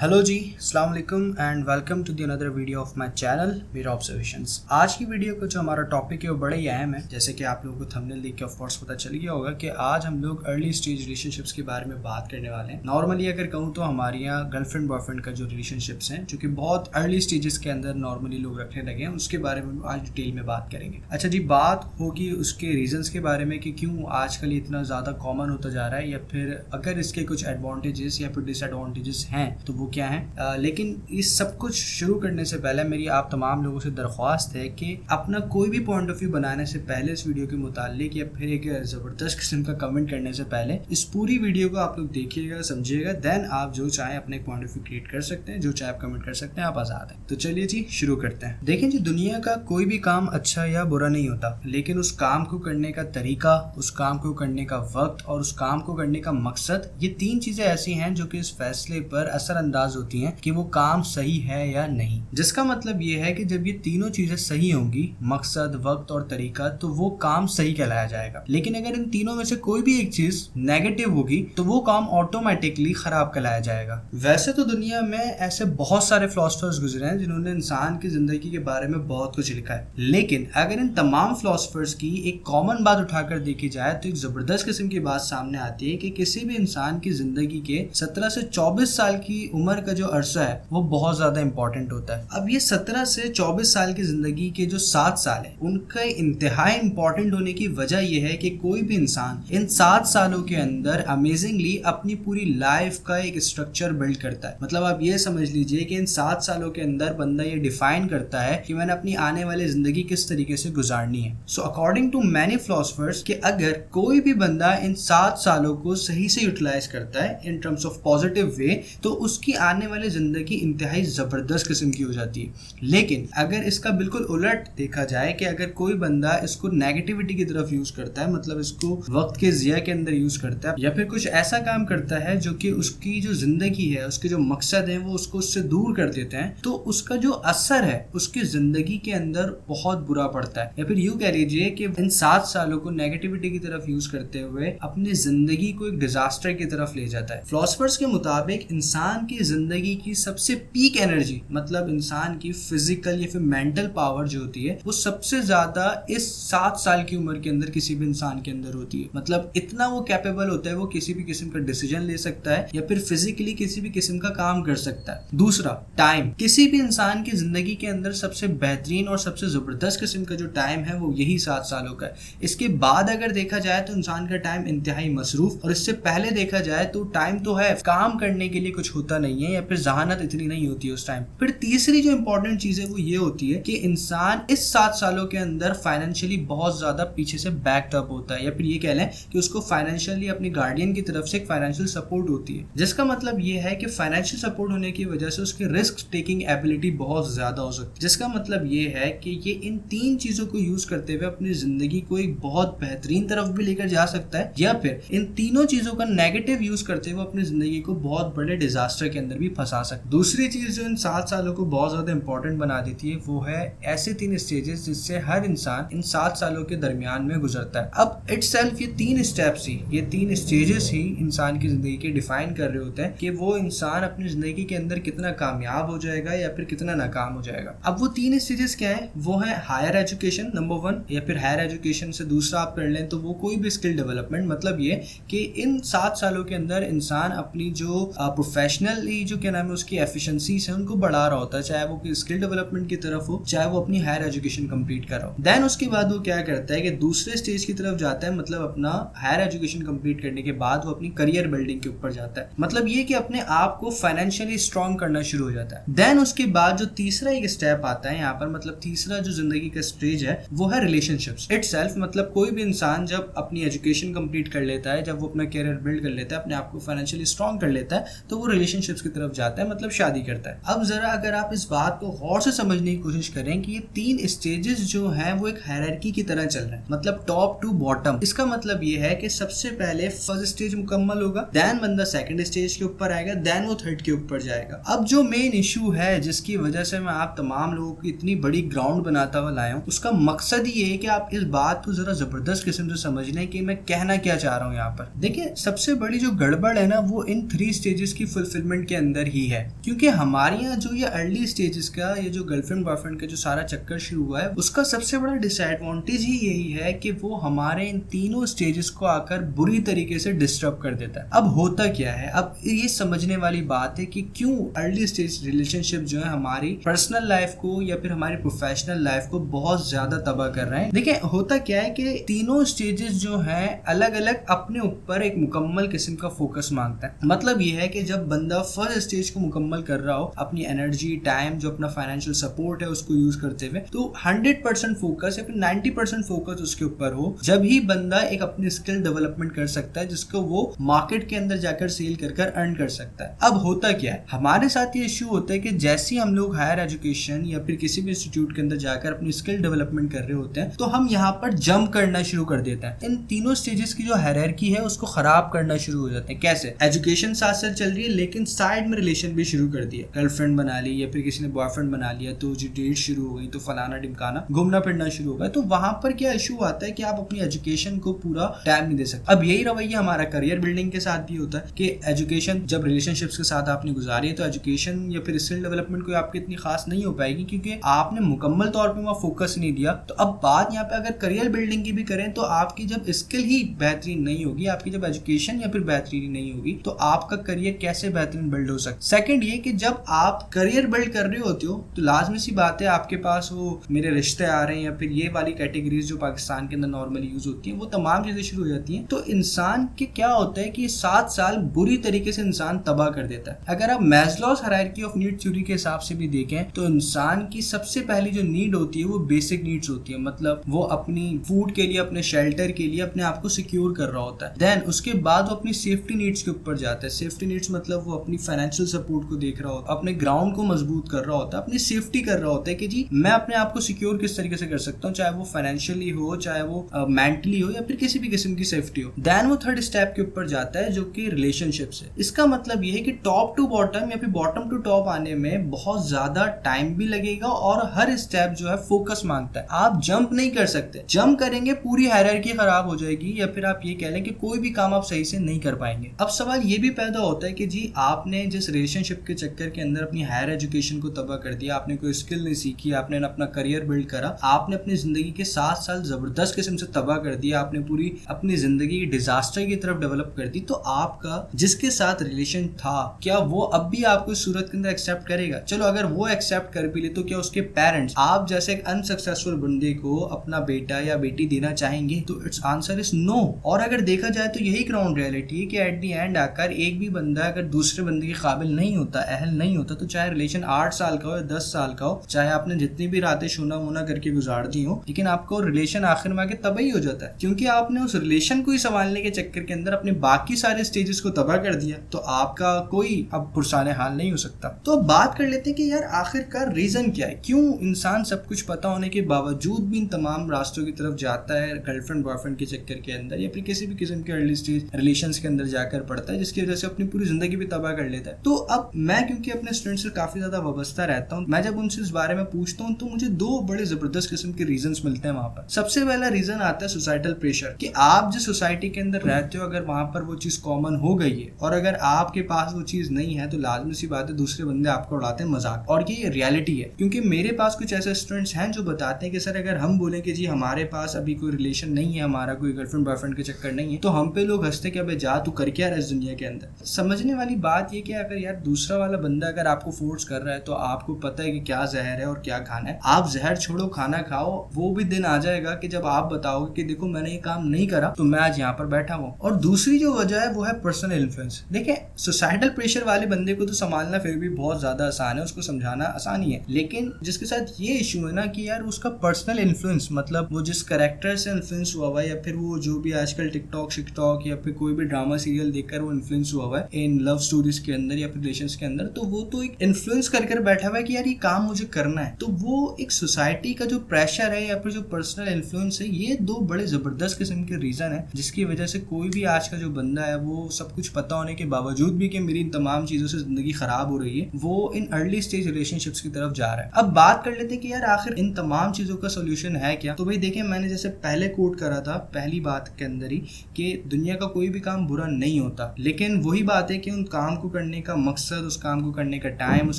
Hello जी, अस्सलाम वालेकुम and welcome to the another video of my channel मेरा ऑब्जर्वेशंस। आज की वीडियो का जो हमारा टॉपिक है वो बड़ा ही अहम है। जैसे कि आप लोगों को थंबनेल देख के ऑफ कोर्स पता चल गया होगा कि आज हम लोग अर्ली स्टेज रिलेशनशिप्स के बारे में बात करने वाले हैं। नॉर्मली अगर कहूँ तो हमारे यहाँ गर्लफ्रेंड बॉयफ्रेंड का जो रिलेशनशिप्स हैं जो कि बहुत अर्ली स्टेजेस के अंदर नॉर्मली लोग रखने लगे हैं, उसके बारे में आज डिटेल में बात करेंगे। अच्छा जी, बात होगी उसके रीजंस के बारे में कि क्यों आजकल इतना ज़्यादा कॉमन होता जा रहा है, या फिर अगर इसके कुछ एडवांटेजेस या फिर डिसएडवांटेजेस हैं तो वो क्या हैं। लेकिन इस सब कुछ शुरू करने से पहले मेरी आप तमाम लोगों से दरख्वास्त है कि अपना कोई भी पॉइंट ऑफ व्यू बनाने से पहले इस वीडियो के मुतालिक या फिर एक ज़बरदस्त किस्म का कमेंट करने से पहले इस पूरी वीडियो को आप लोग देखिएगा, समझिएगा, देन आप जो चाहें अपने पॉइंट ऑफ व्यू क्रिएट कर सकते हैं, जो चाहे आप कमेंट कर सकते हैं, आप आज़ाद हैं। तो चलिए जी शुरू करते हैं। देखें जी, दुनिया का कोई भी काम अच्छा या बुरा नहीं होता, लेकिन उस काम को करने का तरीका, उस काम को करने का वक्त और उस काम को करने का मकसद, ये तीन चीज़ें ऐसी हैं जो कि इस फैसले पर असरअंदाज होती हैं कि वो काम सही है या नहीं। जिसका मतलब ये है कि जब ये तीनों चीजें सही होंगी, मकसद, वक्त और तरीका, तो वो काम सही कहलाया जाएगा। लेकिन अगर इन तीनों में से कोई भी एक चीज नेगेटिव होगी तो वो काम ऑटोमेटिकली खराब कहलाया जाएगा। वैसे तो दुनिया में ऐसे बहुत सारे फिलोसफर्स गुजरे हैं जिन्होंने इंसान की जिंदगी के बारे में बहुत कुछ लिखा है, लेकिन अगर इन तमाम फिलोसफर्स की एक कॉमन बात उठाकर देखी जाए तो एक जबरदस्त किस्म की बात सामने आती है कि किसी भी इंसान की जिंदगी के 17 से 24 साल की उम्र का जो अरसा है वो बहुत ज्यादा इंपॉर्टेंट होता है। अब ये 17 से 24 साल की जिंदगी के जो 7 साल है उनका इंतहाई इंपॉर्टेंट होने की वजह यह है कि कोई भी इंसान इन 7 सालों के अंदर अमेजिंगली अपनी पूरी लाइफ का एक स्ट्रक्चर बिल्ड करता है। मतलब आप ये समझ लीजिए कि इन 7 सालों के अंदर बंदा ये डिफाइन करता है कि मैंने अपनी आने वाली जिंदगी किस तरीके से गुजारनी है। So according to many philosophers कि अगर कोई भी बंदा इन 7 सालों को सही से यूटिलाइज करता है in terms of positive way, तो उसकी आने वाली जिंदगी इंतहाई जबरदस्त किस्म की हो जाती है। लेकिन अगर इसका बिल्कुल उलट देखा जाए कि अगर कोई बंदा इसको नेगेटिविटी की तरफ यूज करता है, मतलब इसको वक्त के जिया के अंदर यूज करता है या फिर कुछ ऐसा काम करता है जो कि उसकी जो जिंदगी है, उसके जो मकसद है वो उसको उससे दूर कर देते हैं, तो उसका जो असर है उसकी जिंदगी के अंदर बहुत बुरा पड़ता है। या फिर यूं कह लीजिए कि इन 7 सालों को नेगेटिविटी की तरफ यूज करते हुए अपनी जिंदगी को एक डिजास्टर की तरफ ले जाता है। फिलोसफर्स के मुताबिक इंसान की जिंदगी की सबसे पीक एनर्जी, मतलब इंसान की फिजिकल या फिर मेंटल पावर जो होती है वो सबसे ज्यादा इस 7 साल की उम्र के अंदर किसी भी इंसान के अंदर होती है। मतलब इतना वो कैपेबल होता है, वो किसी भी किस्म का डिसीजन ले सकता है या फिर फिजिकली किसी भी किस्म का काम कर सकता है। दूसरा, टाइम। किसी भी इंसान की जिंदगी के अंदर सबसे बेहतरीन और सबसे जबरदस्त किस्म का जो टाइम है वो यही 7 सालों का है। इसके बाद अगर देखा जाए तो इंसान का टाइम इंतहाई मसरूफ, और इससे पहले देखा जाए तो टाइम तो है, काम करने के लिए कुछ होता नहीं है या फिर जहानत इतनी नहीं होती है उस टाइम। फिर तीसरी जो इंपॉर्टेंट चीज है वो ये होती है कि इंसान इस 7 सालों के अंदर फाइनेंशियली बहुत ज्यादा पीछे से बैक्ड अप होता है, या फिर ये कह लें कि उसको फाइनेंशियली अपने गार्डियन की तरफ से एक फाइनेंशियल सपोर्ट होती है। जिसका मतलब ये है कि फाइनेंशियल सपोर्ट होने की वजह से उसकी रिस्क टेकिंग एबिलिटी बहुत ज्यादा हो सकती है। जिसका मतलब ये है कि ये इन 3 चीजों को यूज करते हुए अपनी जिंदगी को एक बहुत बेहतरीन तरफ भी लेकर जा सकता है, या फिर इन तीनों चीजों का नेगेटिव यूज करते हुए अपनी जिंदगी को बहुत बड़े डिजास्टर के अंदर भी फंसा सकता है। दूसरी चीज जो इन 7 सालों को बहुत ज्यादा इंपॉर्टेंट बना देती है वो है ऐसे 3 स्टेजेस जिससे हर इंसान इन 7 सालों के दरमियान में गुजरता है। अब इटसेल्फ ये 3 स्टेप्स ही, ये 3 स्टेजेस ही इंसान की जिंदगी के डिफाइन कर रहे होते हैं कि वो इंसान अपनी जिंदगी के अंदर कितना कामयाब हो जाएगा या फिर कितना नाकाम हो जाएगा। अब वो 3 स्टेजेस क्या है? वो है हायर एजुकेशन नंबर 1, या फिर हायर एजुकेशन से दूसरा आप कर लें तो वो कोई भी स्किल डेवलपमेंट। मतलब ये कि इन 7 सालों के अंदर इंसान अपनी जो प्रोफेशनली जो क्या नाम है उसकी एफिशिएंसीज है उनको बढ़ा रहा होता है, चाहे वो स्किल डेवलपमेंट की तरफ हो, चाहे वो अपनी हायर एजुकेशन कंप्लीट कर रहा हो। देन उसके बाद वो क्या करता है कि दूसरे स्टेज की तरफ जाता है, मतलब अपना हायर एजुकेशन कंप्लीट करने के बाद वो अपनी करियर बिल्डिंग के ऊपर जाता है। मतलब ये कि अपने आप को फाइनेंशियली स्ट्रॉन्ग करना शुरू हो जाता है। देन उसके बाद जो तीसरा एक स्टेप आता है यहाँ पर, मतलब तीसरा जो जिंदगी का स्टेज है वो है रिलेशनशिप्स इटसेल्फ। मतलब कोई भी इंसान जब अपनी एजुकेशन कंप्लीट कर लेता है, जब वो अपना करियर बिल्ड कर लेता है, अपने आप को फाइनेंशियली स्ट्रॉन्ग कर लेता है, तो वो रिलेशनशिप्स की तरफ जाता है, मतलब शादी करता है। अब जरा अगर आप इस बात को गौर से समझने की कोशिश करें कि ये 3 स्टेजेस जो हैं वो एक हायरार्की की तरह चल रहे हैं, मतलब टॉप टू बॉटम। इसका मतलब ये है कि सबसे पहले फर्स्ट स्टेज मुकम्मल होगा, देन बंदा सेकंड स्टेज के ऊपर आएगा, देन वो थर्ड के ऊपर जाएगा। अब जो मेन इशू है जिसकी वजह से मैं आप तमाम लोगों की इतनी बड़ी ग्राउंड बनाता हुआ लाया हूँ, उसका मकसद ये है कि आप इस बात को जरा जबरदस्त किस्म से समझ लें कि मैं कहना क्या चाह रहा हूँ यहाँ पर। देखिए, सबसे बड़ी जो गड़बड़ है ना वो इन 3 स्टेजेस की फुलफिलमेंट के अंदर ही है, क्योंकि हमारे यहाँ जो ये अर्ली स्टेजेस का ये जो गर्लफ्रेंड बॉयफ्रेंड का जो सारा चक्कर शुरू हुआ है उसका सबसे बड़ा डिसएडवांटेज ही यही है कि वो हमारे इन तीनों स्टेजेस को आकर बुरी तरीके से डिस्टर्ब कर देता है। अब होता क्या है, अब ये समझने वाली बात है कि क्यों अर्ली स्टेज रिलेशनशिप जो है हमारी पर्सनल लाइफ को या फिर हमारी प्रोफेशनल लाइफ को बहुत ज्यादा तबाह कर रहे हैं। देखिए होता क्या है कि तीनों स्टेजेस जो हैं अलग अलग अपने ऊपर एक मुकम्मल किस्म का फोकस मांगता है। मतलब ये है कि जब बंदा फर्स्ट स्टेज को मुकम्मल कर रहा हो अपनी एनर्जी टाइम जो अपना फाइनेंशियल सपोर्ट है उसको यूज करते हुए, तो 100% फोकस या फिर 90% फोकस उसके ऊपर हो, जब ही बंदा एक अपनी स्किल डेवलपमेंट कर सकता है जिसको वो मार्केट के अंदर जाकर सेल कर अर्न कर सकता है। अब होता क्या है, हमारे साथ ये इश्यू होता है कि जैसे ही हम लोग हायर एजुकेशन या फिर किसी भी इंस्टीट्यूट के अंदर जाकर अपनी स्किल डेवलपमेंट कर रहे होते हैं तो हम यहाँ पर जंप करना शुरू कर देते हैं। इन तीनों स्टेजेस की जो हायरार्की है उसको खराब करना शुरू हो जाते हैं। कैसे? एजुकेशन साथ साथ चल रही है लेकिन साइड में रिलेशन भी शुरू कर दिया, गर्लफ्रेंड बना ली या फिर किसी ने बॉयफ्रेंड बना लिया, तो जो डेट शुरू हो गई तो फलाना ढिमकाना घूमना फिरना शुरू हो गया। तो वहां पर क्या इशू आता है कि आप अपनी एजुकेशन को पूरा टाइम नहीं दे सकते। अब यही रवैया हमारा करियर बिल्डिंग के साथ भी होता है कि एजुकेशन जब रिलेशनशिप्स के साथ आपने गुजारी है तो एजुकेशन या फिर स्किल डेवलपमेंट कोई आपकी इतनी खास नहीं हो पाएगी क्योंकि आपने मुकम्मल तौर पे वहाँ फोकस नहीं दिया। तो अब बात यहाँ पे अगर करियर बिल्डिंग की भी करें तो आपकी जब स्किल ही बेहतरीन नहीं होगी, आपकी जब एजुकेशन या फिर बेहतरीन नहीं होगी तो आपका करियर कैसे बेहतरीन बिल्ड हो सकता है। सेकंड ये कि जब आप करियर बिल्ड कर रहे होते हो तो लाजमी सी बात है आपके पास वो मेरे रिश्ते आ रहे हैं या फिर ये वाली कैटेगरीज जो पाकिस्तान के अंदर नॉर्मली यूज होती हैं वो तमाम चीजें शुरू हो जाती हैं। तो इंसान के क्या होता है कि 7 साल बुरी तरीके से इंसान तबाह कर देता है। अगर आप Maslow's hierarchy of need theory के हिसाब से भी देखें तो इंसान की सबसे पहली जो नीड होती है वो बेसिक नीड्स होती है, मतलब वो अपनी फूड के लिए अपने शेल्टर के लिए अपने आप को सिक्योर कर रहा होता है। देन उसके बाद वो अपनी सेफ्टी नीड्स के ऊपर जाता है। सेफ्टी नीड्स मतलब वो अपनी फाइनेंशियल सपोर्ट को देख रहा होता है, अपने ग्राउंड को मजबूत कर रहा होता है, अपनी सेफ्टी कर रहा होता है कि जी मैं अपने आप को सिक्योर किस तरीके से कर सकता हूँ, चाहे वो फाइनेंशियली हो चाहे वो मेंटली हो या फिर किसी भी किस्म की सेफ्टी हो। देन वो थर्ड स्टेप के ऊपर जाता है जो कि रिलेशनशिप्स है। इसका मतलब ये है कि टॉप टू बॉटम या फिर बॉटम टू टॉप आने में बहुत ज्यादा टाइम भी लगेगा और हर स्टेप जो है फोकस मांगता है। आप जंप नहीं कर सकते, जंप करेंगे पूरी हायरार्की खराब हो जाएगी या फिर आप ये कह लें कि कोई भी काम आप सही से नहीं कर पाएंगे। अब सवाल ये भी पैदा होता है कि जी आपने जिस रिलेशनशिप के चक्कर के अंदर अपनी हायर एजुकेशन को तबाह कर दिया, आपने कोई स्किल नहीं सीखी, आपने अपना करियर बिल्ड करा, आपने अपनी जिंदगी के 7 साल जबरदस्त किस्म से तबाह कर दिया, आपने पूरी अपनी जिंदगी डिजास्टर की तरफ डेवलप कर दी, तो आपका जिसके साथ रिलेशन था क्या वो अब भी आपको इस सूरत के अंदर एक्सेप्ट करेगा? चलो अगर वो एक्सेप्ट कर भी ले तो क्या उसके पेरेंट्स आप जैसे एक अनसक्सेसफुल बंदे को अपना बेटा या बेटी देना चाहेंगे? तो इट्स आंसर इज नो। और अगर देखा जाए तो यही ग्राउंड रियलिटी है कि एट दी एंड आकर एक भी बंदा अगर दूसरे बंदे के काबिल नहीं होता, अहल नहीं होता, तो चाहे रिलेशन 8 साल का हो या 10 साल का हो, चाहे आपने जितनी भी रातें शोना मोना करके गुजार दी हो, लेकिन आपको रिलेशन आखिर में आके तबाही हो जाता है क्योंकि आपने उस रिलेशन को ही संभालने के चक्कर के अंदर अपने बाकी सारे स्टेजेस को तबाह कर दिया। तो आपका कोई अब पुरसाने हाल नहीं हो सकता। तो अब बात कर लेते हैं कि यार आखिरकार रीजन क्या है, क्यों इंसान सब कुछ पता होने के बावजूद भी इन तमाम रास्तों की तरफ जाता है गर्लफ्रेंड बॉयफ्रेंड के चक्कर के अंदर या फिर किसी भी किस्म के अर्ली स्टेज रिलेशंस के अंदर जाकर पड़ता है, जिसकी वजह से अपनी पूरी जिंदगी भी तबाह कर लेता है। तो अब मैं क्योंकि अपने स्टूडेंट्स से काफी ज्यादा वाबस्ता रहता हूँ, मैं जब उनसे इस बारे में पूछता हूँ तो मुझे 2 बड़े जबरदस्त किस्म के रीजंस मिलते हैं वहां पर। सबसे पहला रीजन आता है सोसाइटल प्रेशर, कि आप जिस सोसाइटी के अंदर रहते हो अगर वहां पर वो चीज कॉमन हो गई है और अगर आपके पास वो चीज नहीं है तो लाजमी सी बात है दूसरे बंदे आपको उड़ाते हैं मजाक, और ये रियलिटी है। क्योंकि मेरे पास कुछ ऐसे स्टूडेंट्स हैं जो बताते हैं कि सर अगर हम बोलें कि जी हमारे पास अभी कोई रिलेशन नहीं है, हमारा कोई गर्लफ्रेंड बॉयफ्रेंड के चक्कर नहीं है, तो हम पे लोग हंसते कि अबे जा तू कर क्या रहा है इस दुनिया के अंदर। समझने वाली बात ये कि अगर यार दूसरा वाला बंदा अगर आपको फोर्स कर रहा है तो आपको पता है कि क्या जहर है और क्या खाना है, आप जहर छोड़ो खाना खाओ। वो भी दिन आ जाएगा कि जब आप बताओगे कि देखो मैंने ये काम नहीं करा तो मैं आज यहाँ पर बैठा हूँ। और दूसरी जो वजह है वो है पर्सनल इन्फ्लुएंस। देखें सोसाइटल प्रेशर वाले बंदे को तो संभालना फिर भी बहुत ज्यादा आसान है, उसको समझाना आसान ही है, लेकिन जिसके साथ ये इशू है ना कि यार उसका पर्सनल इन्फ्लुएंस, मतलब वो जिस कैरेक्टर से इन्फ्लुएंस हुआ हुआ है या फिर वो जो भी आजकल टिकटॉक शिकटॉक या फिर कोई भी ड्रामा सीरियल देखकर वो इन्फ्लुएंस हुआ हुआ है इन लव स्टोरीज के अंदर या फिर रिलेशंस के अंदर, तो वो तो एक इन्फ्लुएंस कर बैठा हुआ है कि यार ये काम मुझे करना है। तो वो एक सोसाइटी का जो प्रेशर है या फिर जो पर्सनल इन्फ्लुएंस है, ये 2 बड़े जबरदस्त किस्म के रीजन है जिसकी वजह से कोई भी आज का जो बंदा है वो सब कुछ पता होने के बावजूद भी कि मेरी इन तमाम चीजों से जिंदगी खराब हो रही है, वो इन अर्ली स्टेज रिलेशनशिप्स की तरफ जा रहा है। अब बात कर लेते हैं कि यार आखिर इन तमाम चीजों का सोल्यूशन है क्या। तो भाई देखें, मैंने जैसे पहले कोट करा था पहली बात के अंदर ही कि दुनिया का कोई भी काम बुरा नहीं होता, लेकिन वही बात है कि उन काम को करने का मकसद, उस काम को करने का टाइम, उस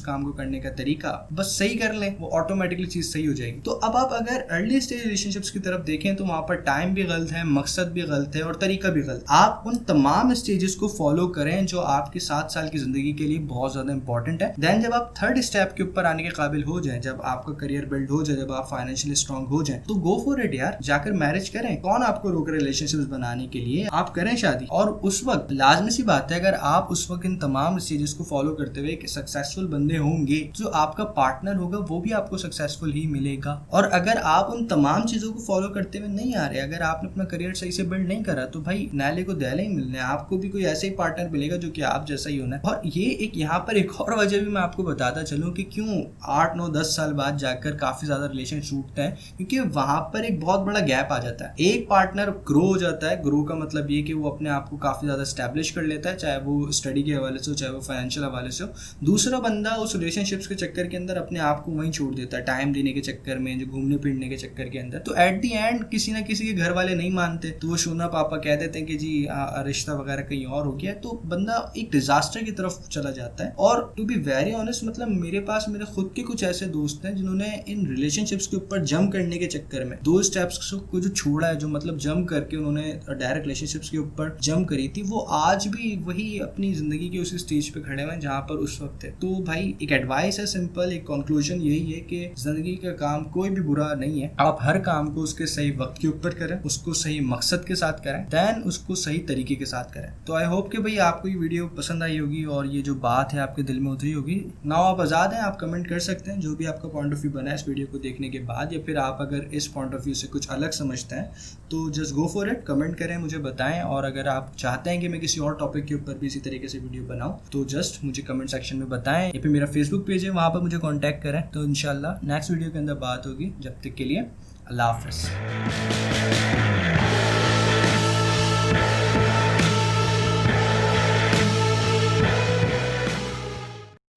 काम को करने का तरीका बस सही कर लें, वो ऑटोमेटिकली चीज सही हो जाएगी। तो अब आप अगर अर्ली स्टेज रिलेशनशिप्स की तरफ देखें तो वहां पर टाइम भी गलत है, मकसद भी गलत है और तरीका भी गलत। आप उन तमाम स्टेजेस को फॉलो करें जो आपकी 7 साल की जिंदगी के लिए बहुत ज्यादा इंपॉर्टेंट है। देन जब आप थर्ड स्टेप के ऊपर आने के काबिल हो जाए, जब आपका करियर बिल्ड हो जाए, जब आप फाइनेंशियली स्ट्रांग हो जाए, तो गो फॉर इट यार, जाकर मैरिज करें। कौन आपको रोक रहा है रिलेशनशिप्स बनाने के लिए? आप करें शादी। और उस वक्त लाजमी सी बात है, अगर आप उस वक्त इन तमाम स्टेजेस को फॉलो करते हुए सक्सेसफुल बंदे होंगे, जो आपका पार्टनर होगा वो भी आपको सक्सेसफुल ही मिलेगा। और अगर आप उन तमाम चीजों को फॉलो करते हुए नहीं आ रहे, अगर आपने अपना करियर सही से बिल्ड नहीं करा, तो भाई नाले को दहले ही मिलने, आपको भी कोई ऐसे ही पार्टनर मिलेगा जो कि आप जैसा ही होना है। और ये एक यहाँ पर एक और वजह भी मैं आपको बताता चलूं कि क्यों 8, 9, 10 साल बाद जाकर काफी ज्यादा रिलेशन टूटता है, क्योंकि वहां पर एक बहुत बड़ा गैप आ जाता है। एक पार्टनर ग्रो हो जाता है, ग्रो का मतलब ये कि वो अपने आप को काफी ज्यादा स्टैब्लिश कर लेता है, चाहे वो स्टडी के हवाले से हो, चाहे वो फाइनेंशियल हवाले से हो। दूसरा बंदा उस रिलेशनशिप्स के चक्कर के अंदर अपने आप को वहीं छोड़ देता है, टाइम देने के चक्कर में, जो घूमने फिरने के चक्कर के अंदर। तो एट दी एंड किसी ना किसी के घर वाले नहीं मानते, तो वो सोना पापा कह देते हैं कि जी रिश्ता वगैरह कहीं और हो गया, तो बंदा एक डिजास्टर की तरफ चला जाता है। और टू बी वेरी ऑनेस्ट, मतलब मेरे पास मेरे खुद के कुछ ऐसे दोस्त हैं जिन्होंने इन रिलेशनशिप्स के ऊपर जंप करने के चक्कर में 2 स्टेप्स को जो छोड़ा है, जो मतलब जंप करके उन्होंने डायरेक्ट रिलेशनशिप्स के ऊपर जंप करी थी, वो आज भी वही अपनी जिंदगी के उसी स्टेज पे खड़े हुए हैं जहां पर उस वक्त है। तो भाई एक एडवाइस है, सिंपल एक कंक्लूजन यही है कि जिंदगी का काम कोई भी बुरा नहीं है। आप हर काम को उसके सही वक्त के ऊपर करें, उसको सही मकसद के साथ करें, देन उसको सही तरीके के साथ करें। तो आई होप कि भाई आपको ये वीडियो पसंद आई होगी और ये जो बात है आपके दिल में उतरी होगी। नाउ आप आजाद हैं, आप कमेंट कर सकते हैं जो भी आपका पॉइंट ऑफ व्यू बना है इस वीडियो को देखने के बाद, या फिर आप अगर इस पॉइंट ऑफ व्यू से कुछ अलग समझते हैं तो just go for it, comment करें, मुझे बताएं। और अगर आप चाहते हैं कि मैं किसी और टॉपिक के ऊपर भी इसी तरीके से वीडियो बनाऊं, तो जस्ट मुझे कमेंट सेक्शन में बताएं, या फिर मेरा फेसबुक पेज है वहां पर मुझे कॉन्टैक्ट करें। तो इंशाल्लाह नेक्स्ट वीडियो के अंदर बात होगी। जब तक के लिए अल्लाह हाफिज़।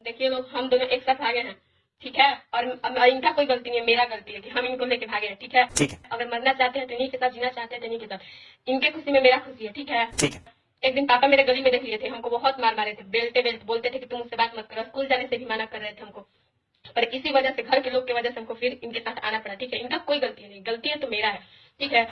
देखिए लोग, हम दोनों एक साथ भागे हैं, ठीक है, और इनका कोई गलती नहीं है, मेरा गलती है कि हम इनको लेके भागे हैं, ठीक है। अगर मरना चाहते हैं तो इन्हीं के साथ, जीना चाहते हैं तो इन्हीं के साथ, इनके खुशी में मेरा खुशी है, ठीक है। एक दिन पापा मेरे गली में देख लिए थे, हमको बहुत मार मारे थे, बेल्टे बोलते थे कि तुम उससे बात मत करो, स्कूल जाने से भी मना कर रहे थे हमको, पर इसी वजह से, घर के लोग की वजह से हमको फिर इनके साथ आना पड़ा, ठीक है। इनका कोई गलती नहीं, गलती है तो मेरा है, ठीक है।